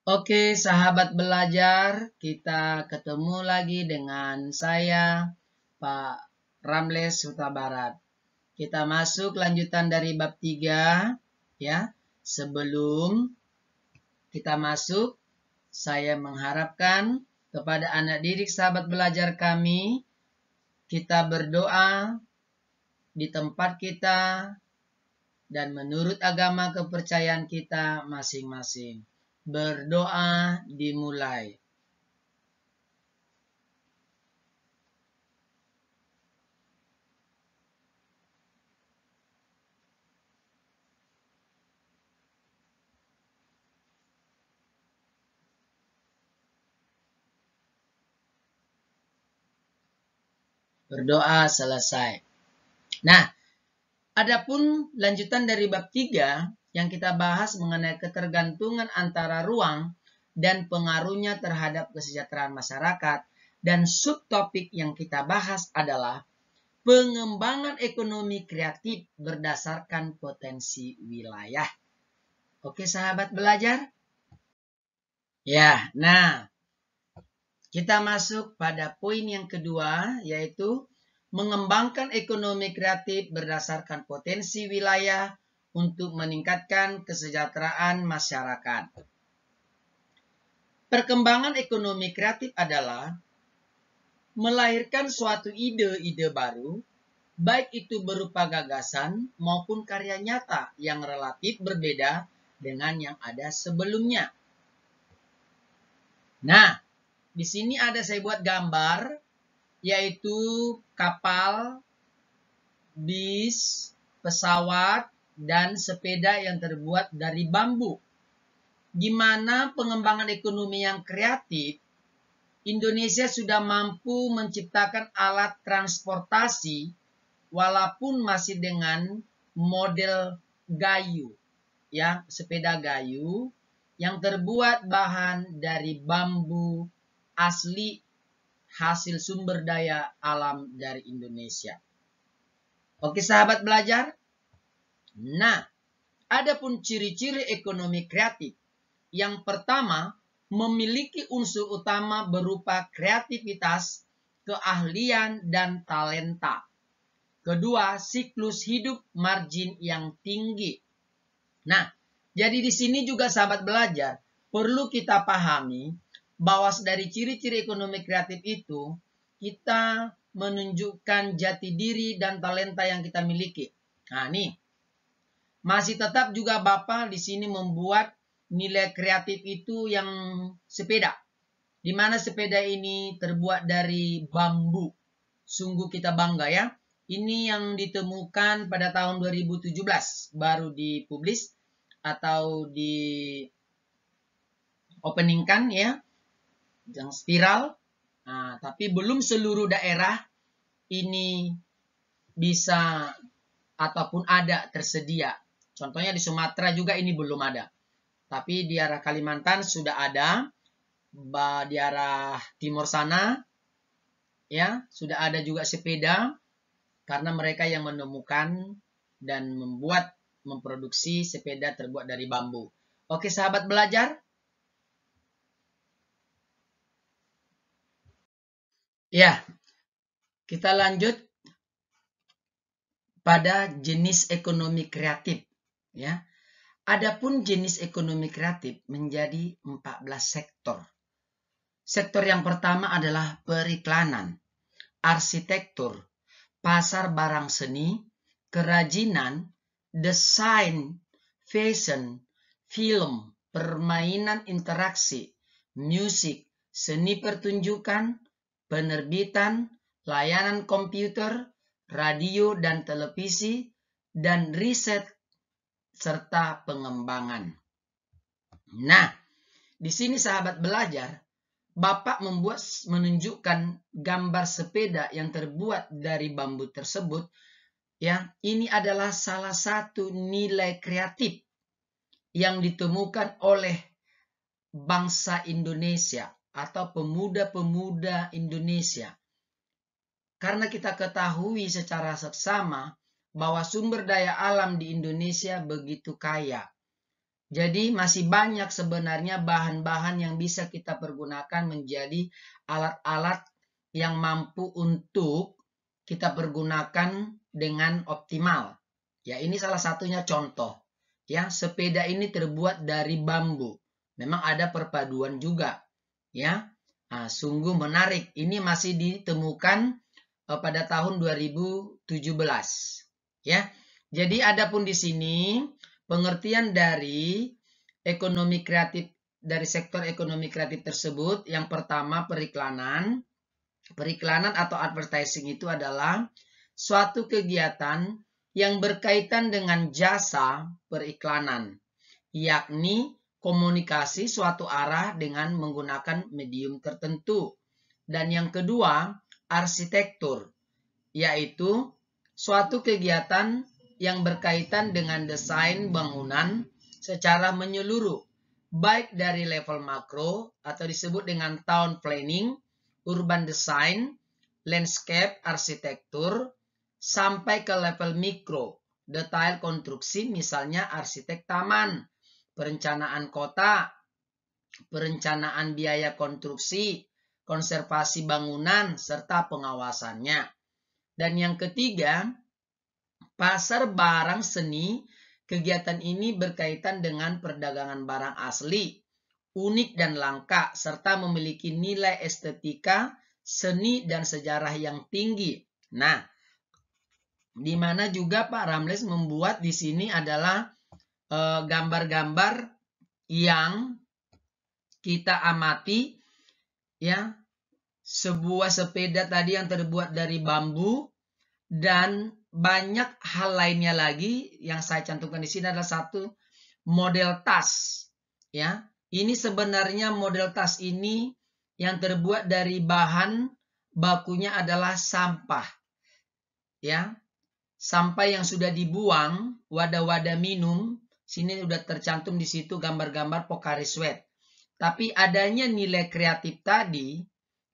Oke, sahabat belajar, kita ketemu lagi dengan saya, Pak Ramles Huta Barat. Kita masuk lanjutan dari bab 3, ya. Sebelum kita masuk, saya mengharapkan kepada anak didik sahabat belajar kami, kita berdoa di tempat kita dan menurut agama kepercayaan kita masing-masing. Berdoa dimulai. Berdoa selesai. Nah, adapun lanjutan dari bab 3 yang kita bahas mengenai ketergantungan antara ruang dan pengaruhnya terhadap kesejahteraan masyarakat, dan subtopik yang kita bahas adalah pengembangan ekonomi kreatif berdasarkan potensi wilayah. Oke sahabat belajar? Ya, nah kita masuk pada poin yang kedua, yaitu mengembangkan ekonomi kreatif berdasarkan potensi wilayah untuk meningkatkan kesejahteraan masyarakat. Perkembangan ekonomi kreatif adalah melahirkan suatu ide-ide baru, baik itu berupa gagasan maupun karya nyata yang relatif berbeda dengan yang ada sebelumnya. Nah, di sini ada saya buat gambar, yaitu kapal, bis, pesawat, dan sepeda yang terbuat dari bambu. Di mana pengembangan ekonomi yang kreatif, Indonesia sudah mampu menciptakan alat transportasi walaupun masih dengan model gayu, ya, sepeda gayu yang terbuat bahan dari bambu asli hasil sumber daya alam dari Indonesia. Oke sahabat belajar. Nah, adapun ciri-ciri ekonomi kreatif. Yang pertama, memiliki unsur utama berupa kreativitas, keahlian, dan talenta. Kedua, siklus hidup margin yang tinggi. Nah, jadi di sini juga sahabat belajar, perlu kita pahami bahwa dari ciri-ciri ekonomi kreatif itu, kita menunjukkan jati diri dan talenta yang kita miliki. Nah, nih. Masih tetap juga Bapak di sini membuat nilai kreatif itu yang sepeda. Di mana sepeda ini terbuat dari bambu. Sungguh kita bangga ya. Ini yang ditemukan pada tahun 2017. Baru dipublis atau di openingkan ya. Yang spiral. Nah, tapi belum seluruh daerah ini bisa ataupun ada tersedia. Contohnya di Sumatera juga ini belum ada. Tapi di arah Kalimantan sudah ada. Di arah timur sana ya sudah ada juga sepeda karena mereka yang menemukan dan memproduksi sepeda terbuat dari bambu. Oke sahabat belajar. Ya, kita lanjut pada jenis ekonomi kreatif ya. Adapun jenis ekonomi kreatif menjadi 14 sektor. Sektor yang pertama adalah periklanan, arsitektur, pasar barang seni, kerajinan, desain, fashion, film, permainan interaksi, musik, seni pertunjukan, penerbitan, layanan komputer, radio dan televisi, dan riset serta pengembangan. Nah, di sini sahabat belajar, Bapak menunjukkan gambar sepeda yang terbuat dari bambu tersebut. Ya, ini adalah salah satu nilai kreatif yang ditemukan oleh bangsa Indonesia atau pemuda-pemuda Indonesia. Karena kita ketahui secara seksama bahwa sumber daya alam di Indonesia begitu kaya. Jadi masih banyak sebenarnya bahan-bahan yang bisa kita pergunakan menjadi alat-alat yang mampu untuk kita pergunakan dengan optimal. Ya, ini salah satunya contoh. Ya, sepeda ini terbuat dari bambu. Memang ada perpaduan juga. Ya, nah, sungguh menarik. Ini masih ditemukan pada tahun 2017. Ya, jadi adapun di sini pengertian dari ekonomi kreatif, dari sektor ekonomi kreatif tersebut, yang pertama periklanan. Periklanan atau advertising itu adalah suatu kegiatan yang berkaitan dengan jasa periklanan, yakni komunikasi suatu arah dengan menggunakan medium tertentu. Dan yang kedua, arsitektur, yaitu suatu kegiatan yang berkaitan dengan desain bangunan secara menyeluruh, baik dari level makro atau disebut dengan town planning, urban design, landscape arsitektur, sampai ke level mikro, detail konstruksi, misalnya arsitek taman, perencanaan kota, perencanaan biaya konstruksi, konservasi bangunan, serta pengawasannya. Dan yang ketiga, pasar barang seni. Kegiatan ini berkaitan dengan perdagangan barang asli, unik dan langka, serta memiliki nilai estetika, seni, dan sejarah yang tinggi. Nah, di mana juga Pak Ramles membuat di sini adalah gambar-gambar yang kita amati, ya, sebuah sepeda tadi yang terbuat dari bambu, dan banyak hal lainnya lagi yang saya cantumkan di sini adalah satu model tas. Ya, ini sebenarnya model tas ini yang terbuat dari bahan bakunya adalah sampah. Ya, sampah yang sudah dibuang, wadah-wadah minum, sini sudah tercantum di situ gambar-gambar Pocari Sweat. Tapi adanya nilai kreatif tadi,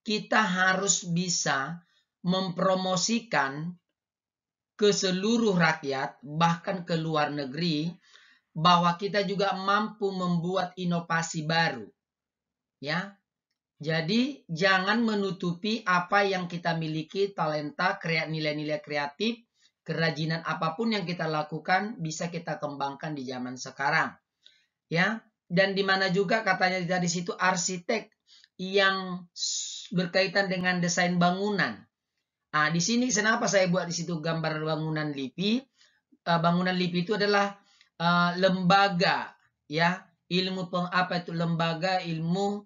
kita harus bisa mempromosikan ke seluruh rakyat, bahkan ke luar negeri, bahwa kita juga mampu membuat inovasi baru. Ya, jadi jangan menutupi apa yang kita miliki, talenta, nilai-nilai kreatif, kerajinan apapun yang kita lakukan bisa kita kembangkan di zaman sekarang. Ya, dan di mana juga katanya di situ arsitek yang berkaitan dengan desain bangunan. Nah, di sini kenapa saya buat di situ gambar bangunan LIPI? Bangunan LIPI itu adalah lembaga, ya, lembaga ilmu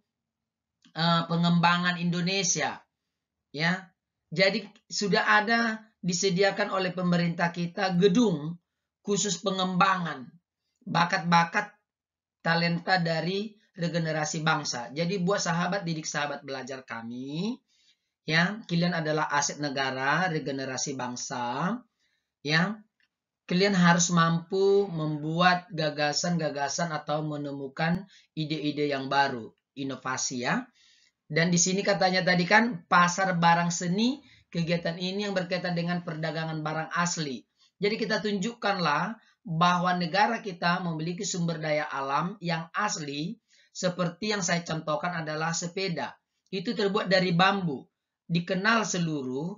pengembangan Indonesia, ya. Jadi sudah ada disediakan oleh pemerintah kita gedung khusus pengembangan bakat-bakat talenta dari regenerasi bangsa. Jadi buat sahabat didik, sahabat belajar kami, ya, kalian adalah aset negara, regenerasi bangsa, ya. Kalian harus mampu membuat gagasan-gagasan atau menemukan ide-ide yang baru, inovasi, ya. Dan di sini katanya tadi kan pasar barang seni, kegiatan ini yang berkaitan dengan perdagangan barang asli. Jadi kita tunjukkanlah bahwa negara kita memiliki sumber daya alam yang asli, seperti yang saya contohkan adalah sepeda. Itu terbuat dari bambu. Dikenal seluruh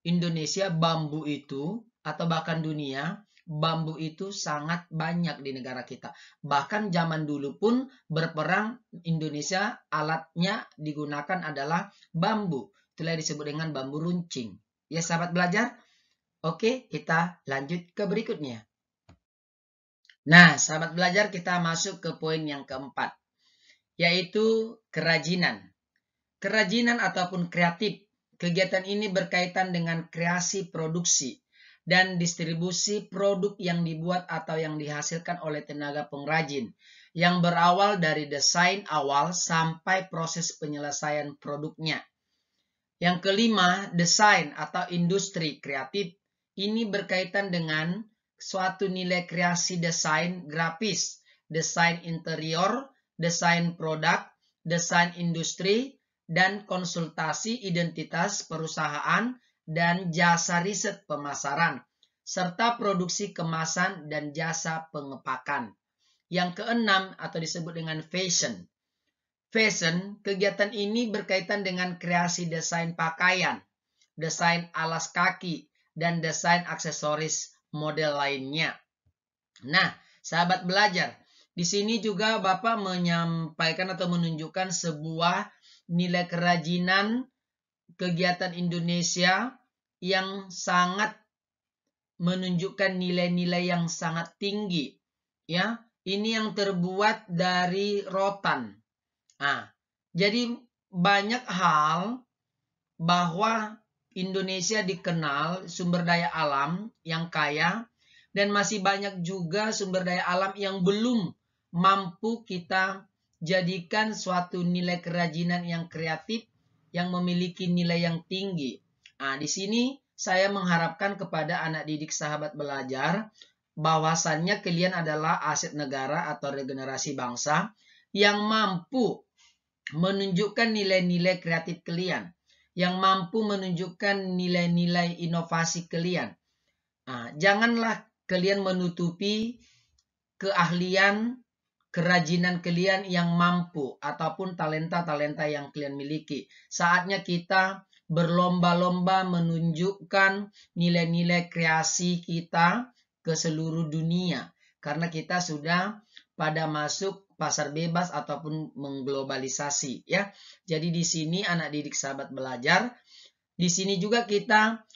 Indonesia bambu itu, atau bahkan dunia, bambu itu sangat banyak di negara kita. Bahkan zaman dulu pun berperang Indonesia, alatnya digunakan adalah bambu. Itulah disebut dengan bambu runcing. Ya, sahabat belajar. Oke, kita lanjut ke berikutnya. Nah, sahabat belajar, kita masuk ke poin yang keempat, yaitu kerajinan. Kerajinan ataupun kreatif. Kegiatan ini berkaitan dengan kreasi produksi dan distribusi produk yang dibuat atau yang dihasilkan oleh tenaga pengrajin, yang berawal dari desain awal sampai proses penyelesaian produknya. Yang kelima, desain atau industri kreatif. Ini berkaitan dengan suatu nilai kreasi desain grafis, desain interior, desain produk, desain industri, dan konsultasi identitas perusahaan dan jasa riset pemasaran, serta produksi kemasan dan jasa pengepakan. Yang keenam atau disebut dengan fashion. Fashion, kegiatan ini berkaitan dengan kreasi desain pakaian, desain alas kaki, dan desain aksesoris model lainnya. Nah, sahabat belajar, di sini juga Bapak menyampaikan atau menunjukkan sebuah nilai kerajinan kegiatan Indonesia yang sangat menunjukkan nilai-nilai yang sangat tinggi. Ya, ini yang terbuat dari rotan. Nah, jadi banyak hal bahwa Indonesia dikenal sumber daya alam yang kaya dan masih banyak juga sumber daya alam yang belum mampu kita jadikan suatu nilai kerajinan yang kreatif yang memiliki nilai yang tinggi. Nah, di sini saya mengharapkan kepada anak didik sahabat belajar bahwasannya kalian adalah aset negara atau regenerasi bangsa yang mampu menunjukkan nilai-nilai kreatif kalian, yang mampu menunjukkan nilai-nilai inovasi kalian. Nah, janganlah kalian menutupi keahlian, kerajinan kalian yang mampu, ataupun talenta-talenta yang kalian miliki. Saatnya kita berlomba-lomba menunjukkan nilai-nilai kreasi kita ke seluruh dunia. Karena kita sudah pada masuk pasar bebas ataupun mengglobalisasi, ya. Jadi di sini anak didik sahabat belajar, di sini juga kita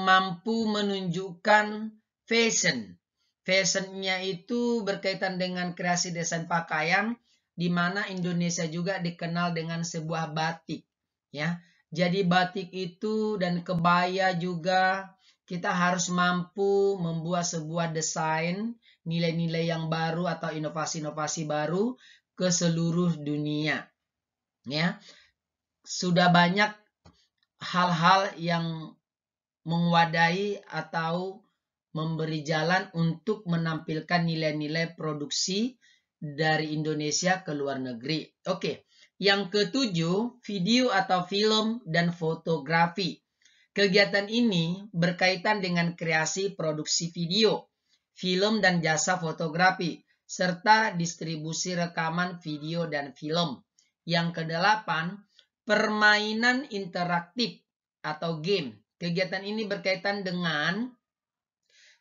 mampu menunjukkan fashion. Fashionnya itu berkaitan dengan kreasi desain pakaian, di mana Indonesia juga dikenal dengan sebuah batik, ya. Jadi batik itu dan kebaya juga kita harus mampu membuat sebuah desain, nilai-nilai yang baru atau inovasi-inovasi baru ke seluruh dunia. Ya, sudah banyak hal-hal yang mewadahi atau memberi jalan untuk menampilkan nilai-nilai produksi dari Indonesia ke luar negeri. Oke, yang ketujuh, video atau film dan fotografi. Kegiatan ini berkaitan dengan kreasi produksi video, film dan jasa fotografi, serta distribusi rekaman video dan film. Yang kedelapan, permainan interaktif atau game. Kegiatan ini berkaitan dengan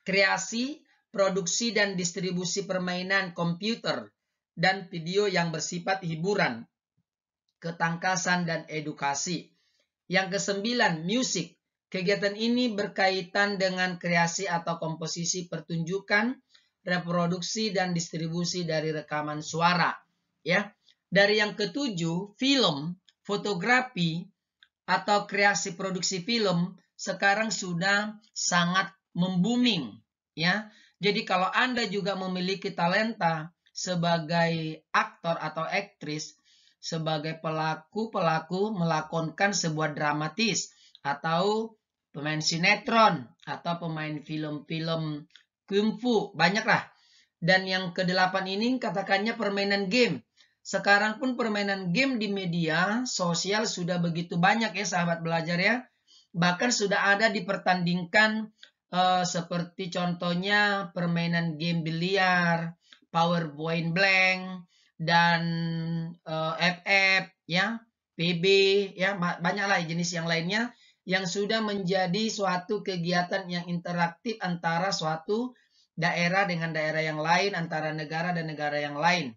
kreasi, produksi, dan distribusi permainan komputer dan video yang bersifat hiburan, ketangkasan, dan edukasi. Yang kesembilan, musik. Kegiatan ini berkaitan dengan kreasi atau komposisi pertunjukan, reproduksi, dan distribusi dari rekaman suara. Ya. Dari yang ketujuh, film, fotografi, atau kreasi produksi film sekarang sudah sangat membooming. Ya. Jadi kalau Anda juga memiliki talenta sebagai aktor atau aktris, sebagai pelaku melakonkan sebuah dramatis atau pemain sinetron atau pemain film-film kungfu, banyaklah. Dan yang kedelapan ini katakannya permainan game. Sekarang pun permainan game di media sosial sudah begitu banyak ya sahabat belajar ya. Bahkan sudah ada dipertandingkan seperti contohnya permainan game biliar, power point blank, dan FF ya, PB ya, banyaklah jenis yang lainnya yang sudah menjadi suatu kegiatan yang interaktif antara suatu daerah dengan daerah yang lain, antara negara dan negara yang lain.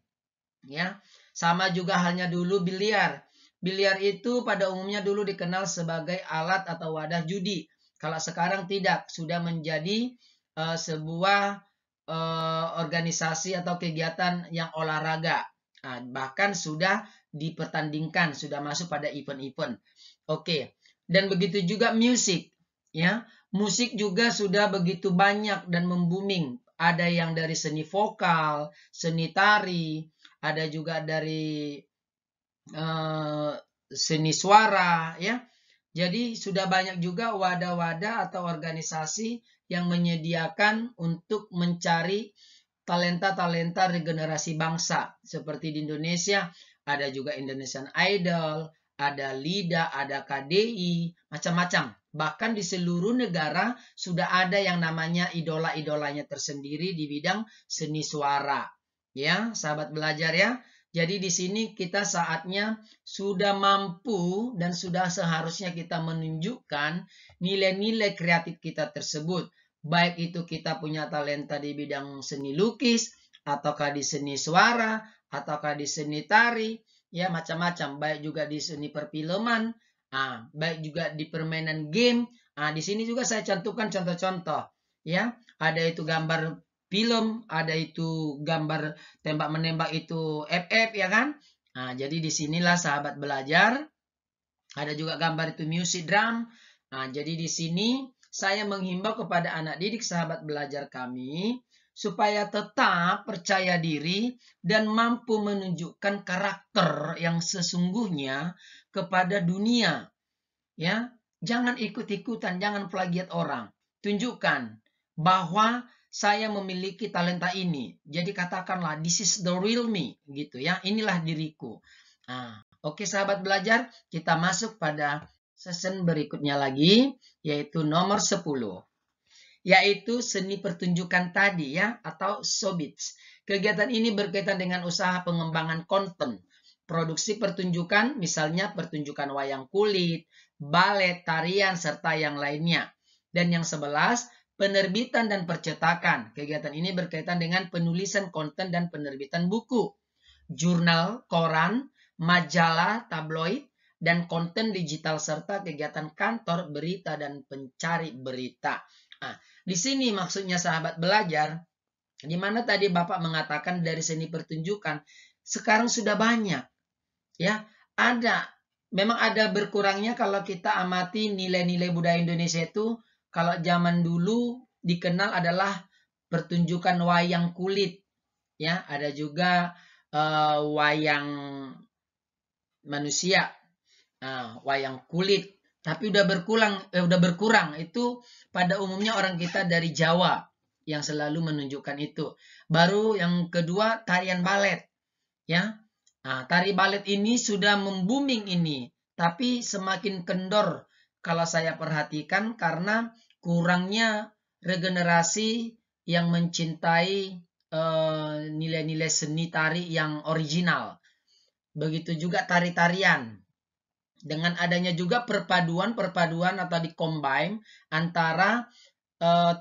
Ya, sama juga halnya dulu biliar. Biliar itu pada umumnya dulu dikenal sebagai alat atau wadah judi. Kalau sekarang tidak, sudah menjadi sebuah organisasi atau kegiatan yang olahraga. Nah, bahkan sudah dipertandingkan, sudah masuk pada event-event. Oke. Dan begitu juga musik, ya. Musik juga sudah begitu banyak dan membooming. Ada yang dari seni vokal, seni tari, ada juga dari seni suara, ya. Jadi sudah banyak juga wadah-wadah atau organisasi yang menyediakan untuk mencari talenta-talenta regenerasi bangsa. Seperti di Indonesia ada juga Indonesian Idol, ada LIDA, ada KDI, macam-macam. Bahkan di seluruh negara sudah ada yang namanya idola-idolanya tersendiri di bidang seni suara. Ya, sahabat belajar ya. Jadi di sini kita saatnya sudah mampu dan sudah seharusnya kita menunjukkan nilai-nilai kreatif kita tersebut. Baik itu kita punya talenta di bidang seni lukis, ataukah di seni suara, ataukah di seni tari, ya macam-macam. Baik juga di seni perfilman, baik juga di permainan game. Di sini juga saya cantumkan contoh-contoh. Ya, ada itu gambar film, ada itu gambar tembak menembak itu FF ya kan. Jadi disinilah sahabat belajar. Ada juga gambar itu music drum. Jadi di sini saya menghimbau kepada anak didik sahabat belajar kami supaya tetap percaya diri dan mampu menunjukkan karakter yang sesungguhnya kepada dunia. Ya, jangan ikut-ikutan, jangan plagiat orang. Tunjukkan bahwa saya memiliki talenta ini. Jadi katakanlah this is the real me gitu ya. Inilah diriku. Oke sahabat belajar, kita masuk pada season berikutnya lagi yaitu nomor 10. Yaitu seni pertunjukan tadi ya atau showbiz. Kegiatan ini berkaitan dengan usaha pengembangan konten. Produksi pertunjukan misalnya pertunjukan wayang kulit, balet, tarian, serta yang lainnya. Dan yang 11, penerbitan dan percetakan. Kegiatan ini berkaitan dengan penulisan konten dan penerbitan buku, jurnal, koran, majalah, tabloid, dan konten digital serta kegiatan kantor, berita, dan pencari berita. Di sini maksudnya sahabat belajar, di mana tadi Bapak mengatakan dari seni pertunjukan, sekarang sudah banyak. Ya, memang ada berkurangnya kalau kita amati nilai-nilai budaya Indonesia itu. Kalau zaman dulu dikenal adalah pertunjukan wayang kulit, ya ada juga wayang manusia, wayang kulit. Tapi udah berkurang itu pada umumnya orang kita dari Jawa yang selalu menunjukkan itu. Baru yang kedua tarian balet, ya. Tari balet ini sudah membooming ini, tapi semakin kendor kalau saya perhatikan karena kurangnya regenerasi yang mencintai nilai-nilai seni tari yang original. Begitu juga tari-tarian. Dengan adanya juga perpaduan atau dikombine antara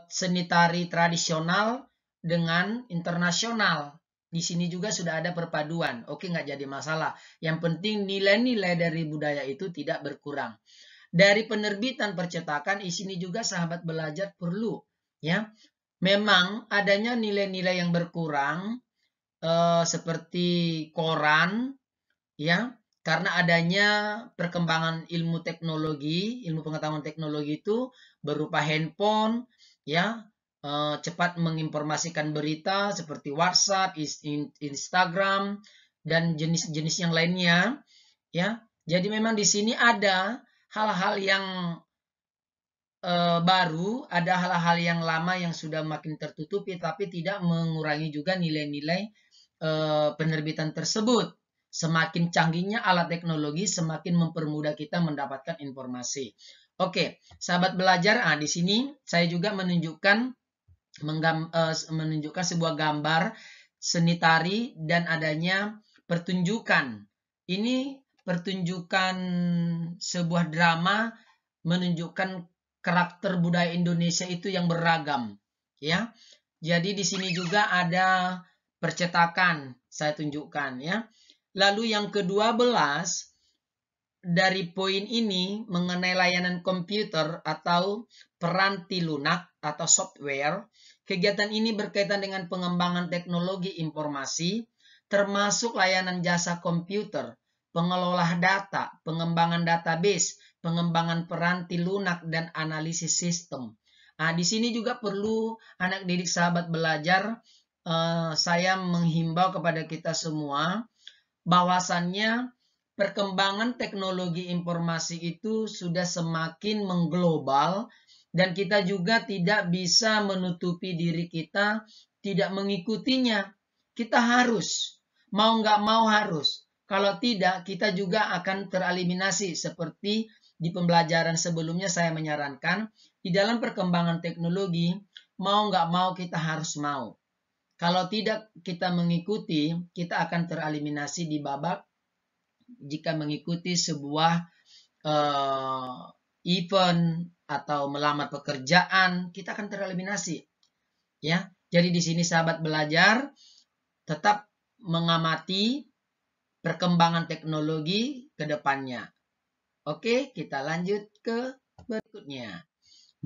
seni tari tradisional dengan internasional. Di sini juga sudah ada perpaduan. Oke, nggak jadi masalah. Yang penting nilai-nilai dari budaya itu tidak berkurang. Dari penerbitan percetakan, di sini juga sahabat belajar perlu. Ya, memang adanya nilai-nilai yang berkurang seperti koran, ya, karena adanya perkembangan ilmu teknologi, ilmu pengetahuan teknologi itu berupa handphone, ya, cepat menginformasikan berita seperti WhatsApp, Instagram, dan jenis-jenis yang lainnya, ya. Jadi memang di sini ada hal-hal yang baru, ada hal-hal yang lama yang sudah makin tertutupi, tapi tidak mengurangi juga nilai-nilai penerbitan tersebut. Semakin canggihnya alat teknologi, semakin mempermudah kita mendapatkan informasi. Oke, sahabat belajar, di sini saya juga menunjukkan sebuah gambar seni tari dan adanya pertunjukan. Ini pertunjukan sebuah drama menunjukkan karakter budaya Indonesia itu yang beragam, ya. Jadi di sini juga ada percetakan, saya tunjukkan ya. Lalu yang ke-12 dari poin ini mengenai layanan komputer atau peranti lunak atau software. Kegiatan ini berkaitan dengan pengembangan teknologi informasi, termasuk layanan jasa komputer, pengelola data, pengembangan database, pengembangan peranti lunak, dan analisis sistem. Di sini juga perlu anak didik sahabat belajar, saya menghimbau kepada kita semua, bahwasannya perkembangan teknologi informasi itu sudah semakin mengglobal dan kita juga tidak bisa menutupi diri kita tidak mengikutinya. Kita harus, mau nggak mau harus. Kalau tidak, kita juga akan tereliminasi seperti di pembelajaran sebelumnya saya menyarankan, di dalam perkembangan teknologi, mau nggak mau kita harus mau. Kalau tidak kita mengikuti, kita akan tereliminasi di babak jika mengikuti sebuah event atau melamar pekerjaan, kita akan tereliminasi. Ya, jadi di sini sahabat belajar tetap mengamati perkembangan teknologi ke depannya. Oke, kita lanjut ke berikutnya.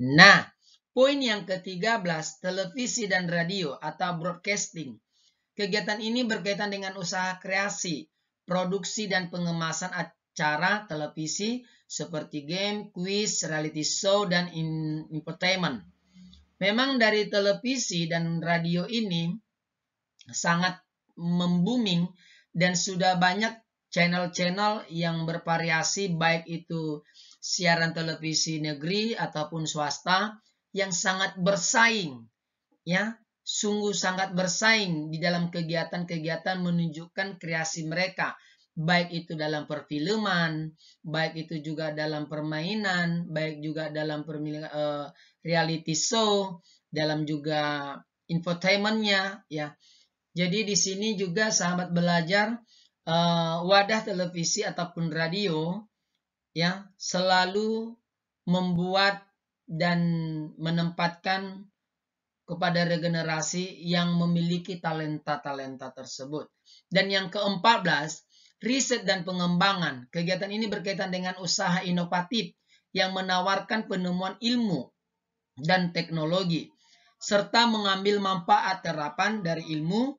Nah, poin yang ke-13, televisi dan radio atau broadcasting. Kegiatan ini berkaitan dengan usaha kreasi, produksi dan pengemasan acara televisi seperti game, quiz, reality show, dan infotainment. Memang dari televisi dan radio ini sangat membooming dan sudah banyak channel-channel yang bervariasi, baik itu siaran televisi negeri ataupun swasta yang sangat bersaing, ya, sungguh sangat bersaing di dalam kegiatan-kegiatan menunjukkan kreasi mereka, baik itu dalam perfilman, baik itu juga dalam permainan, baik juga dalam reality show, dalam juga infotainmentnya, ya. Jadi di sini juga sahabat belajar wadah televisi ataupun radio ya selalu membuat dan menempatkan kepada regenerasi yang memiliki talenta-talenta tersebut. Dan yang ke-14, riset dan pengembangan. Kegiatan ini berkaitan dengan usaha inovatif yang menawarkan penemuan ilmu dan teknologi serta mengambil manfaat terapan dari ilmu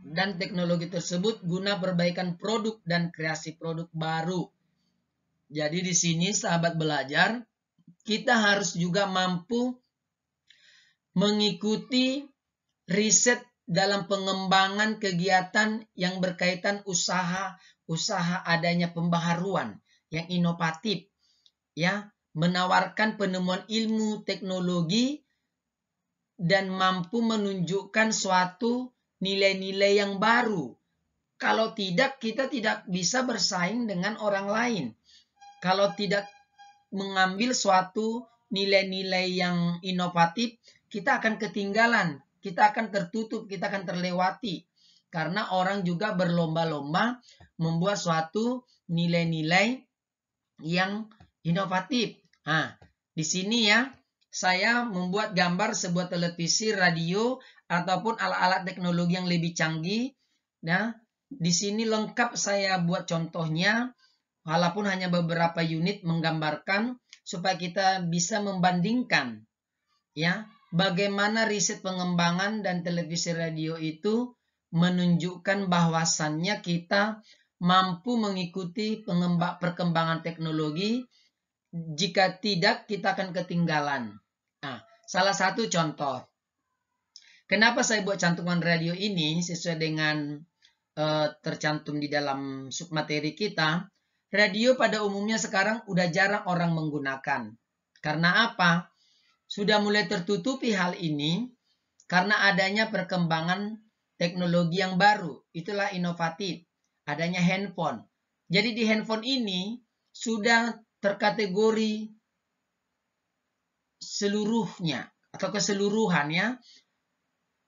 dan teknologi tersebut guna perbaikan produk dan kreasi produk baru. Jadi di sini sahabat belajar, kita harus juga mampu mengikuti riset dalam pengembangan kegiatan yang berkaitan usaha adanya pembaharuan yang inovatif, ya, menawarkan penemuan ilmu teknologi dan mampu menunjukkan suatu nilai-nilai yang baru. Kalau tidak, kita tidak bisa bersaing dengan orang lain. Kalau tidak mengambil suatu nilai-nilai yang inovatif, kita akan ketinggalan, kita akan tertutup, kita akan terlewati. Karena orang juga berlomba-lomba membuat suatu nilai-nilai yang inovatif. Nah, di sini ya, saya membuat gambar sebuah televisi, radio, ataupun alat-alat teknologi yang lebih canggih. Nah, di sini lengkap saya buat contohnya, walaupun hanya beberapa unit menggambarkan supaya kita bisa membandingkan, ya, bagaimana riset pengembangan dan televisi radio itu menunjukkan bahwasannya kita mampu mengikuti perkembangan teknologi. Jika tidak, kita akan ketinggalan. Nah, salah satu contoh. Kenapa saya buat cantuman radio ini sesuai dengan tercantum di dalam submateri kita. Radio pada umumnya sekarang udah jarang orang menggunakan. Karena apa? Sudah mulai tertutupi hal ini karena adanya perkembangan teknologi yang baru. Itulah inovatif. Adanya handphone. Jadi di handphone ini sudah terkategori seluruhnya atau keseluruhannya.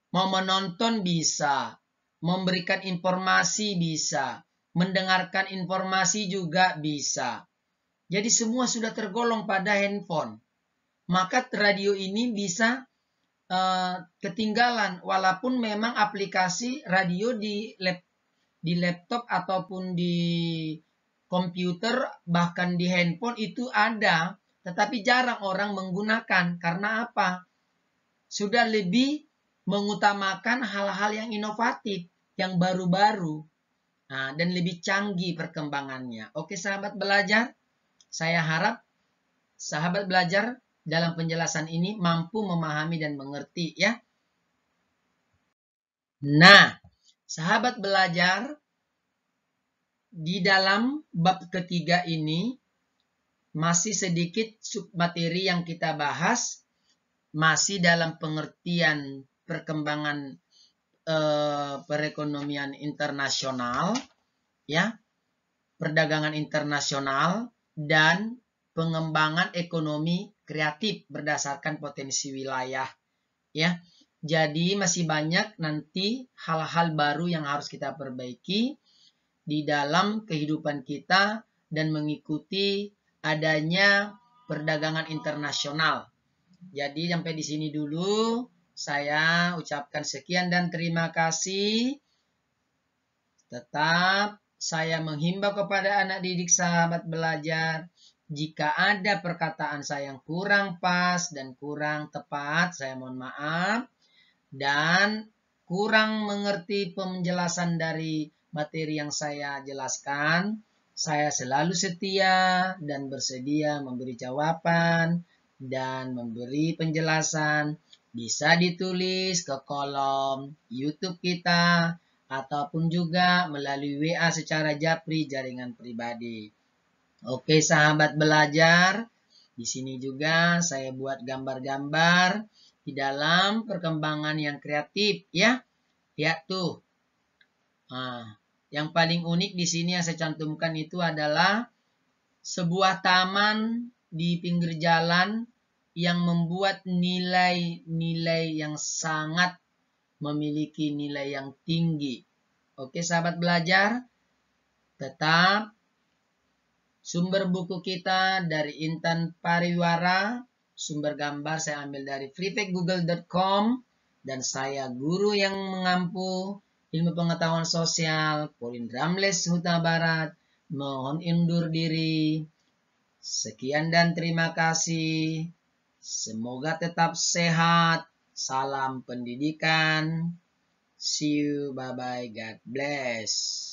Mau menonton bisa, memberikan informasi bisa, mendengarkan informasi juga bisa. Jadi semua sudah tergolong pada handphone. Maka radio ini bisa ketinggalan walaupun memang aplikasi radio di laptop ataupun di komputer bahkan di handphone itu ada, tetapi jarang orang menggunakan. Karena apa? Sudah lebih mengutamakan hal-hal yang inovatif, yang baru-baru, dan lebih canggih perkembangannya. Oke sahabat belajar, saya harap sahabat belajar dalam penjelasan ini mampu memahami dan mengerti ya. Nah, sahabat belajar, di dalam bab ketiga ini masih sedikit submateri yang kita bahas, masih dalam pengertian perkembangan perekonomian internasional, ya, perdagangan internasional dan pengembangan ekonomi kreatif berdasarkan potensi wilayah, ya. Jadi masih banyak nanti hal-hal baru yang harus kita perbaiki di dalam kehidupan kita dan mengikuti adanya perdagangan internasional. Jadi sampai di sini dulu. Saya ucapkan sekian dan terima kasih. Tetap saya menghimbau kepada anak didik sahabat belajar, jika ada perkataan saya yang kurang pas dan kurang tepat, saya mohon maaf. Dan kurang mengerti penjelasan dari materi yang saya jelaskan, saya selalu setia dan bersedia memberi jawaban dan memberi penjelasan. Bisa ditulis ke kolom YouTube kita ataupun juga melalui WA secara japri jaringan pribadi. Oke, sahabat belajar, di sini juga saya buat gambar-gambar di dalam perkembangan yang kreatif ya. Lihat tuh. Nah, yang paling unik di sini yang saya cantumkan itu adalah sebuah taman di pinggir jalan yang membuat nilai-nilai yang sangat memiliki nilai yang tinggi. Oke, sahabat belajar, tetap sumber buku kita dari Intan Pariwara. Sumber gambar saya ambil dari freepacgoogle.com. Dan saya guru yang mengampu ilmu pengetahuan sosial, Pauline Ramles, Huta Barat. Mohon undur diri. Sekian dan terima kasih. Semoga tetap sehat. Salam pendidikan. See you. Bye-bye. God bless.